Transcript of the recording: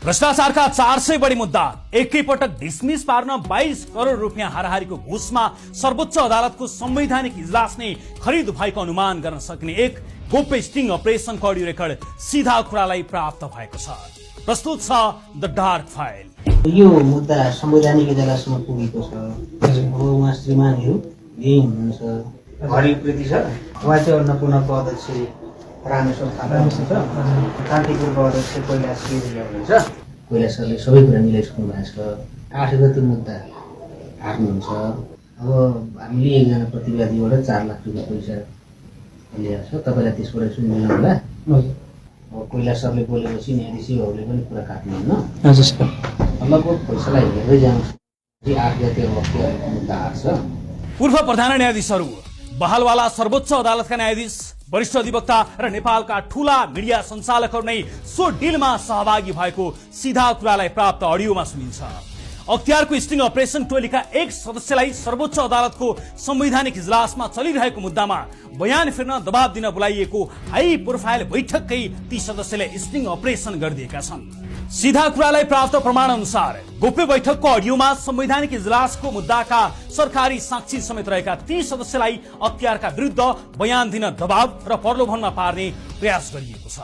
भ्रष्टाचारका 400 बढी मुद्दा एकैपटक डिसमिस पार्न 22 करोड रुपियाँ हाराहारीको घुसमा सर्वोच्च अदालतको संवैधानिक इजलास नै खरिद भएको अनुमान गर्न सक्ने एक गोप्य स्टिङ अपरेसनको अडियो रेकर्ड सीधा कुरालाई प्राप्त भएको छ। प्रस्तुत छ द डार्क फाइल। यो मुद्दा संवैधानिक इजलासमा पुगेको छ। अब उहाँ श्रीमानहरू यही हुनुहुन्छ। घडी कृति छ। उहाँ चाहिँ अन्नपूर्णको अध्यक्ष रामेश्वर थापा हुनुहुन्छ। कान्तिपुरको अध्यक्ष कैलाश केवलिया हुनुहुन्छ। कैलाश सरले सबै कुरा मिलाइसक्नु भएको छ। 8 गते मुद्दा हार्नुहुन्छ। अब हामीले एकजना प्रतिवादीबाट 4 लाख रुपियाँ पैसा लिएको छ। तपाईँलाई त्यसबाट सुन्नु होला। अब कैलाश सरले बोलेपछि न्यायाधीशहरूले पनि कुरा काट्नुहुन्न। हजुर सर। लगभग फैसला हेर्दै जान्छ। 8 गते अब मुद्दा हार्छ। पूर्व प्रधान न्यायाधीशहरू, बहालवाला सर्वोच्च अदालतका न्यायाधीश, वरिष्ठ अधिवक्ता र नेपालका ठूला मिडिया सञ्चालकहरू नै सो डिलमा सहभागी भएको सीधा कुरालाई प्राप्त अडियोमा सुनिन्छ। अख्तियारको स्टिङ अपरेसन टोलीका एक सदस्यलाई सर्वोच्च अदालतको संवैधानिक इजलासमा चलिरहेको मुद्दामा बयान फेर्न दबाब दिन बोलाइएको हाई प्रोफाइल बैठककै ती सदस्यले स्टिङ अपरेसन गरिदिएका छन्। सीधा कुरालाई प्राप्त प्रमाण अनुसार गोप्य बैठकको अडियोमा संवैधानिक इजलासको मुद्दाका सरकारी साक्षी समेत रहेका ती सदस्यलाई अख्तियारका विरुद्ध बयान दिन दबाब र प्रलोभनमा पार्ने प्रयास गरिएको छ।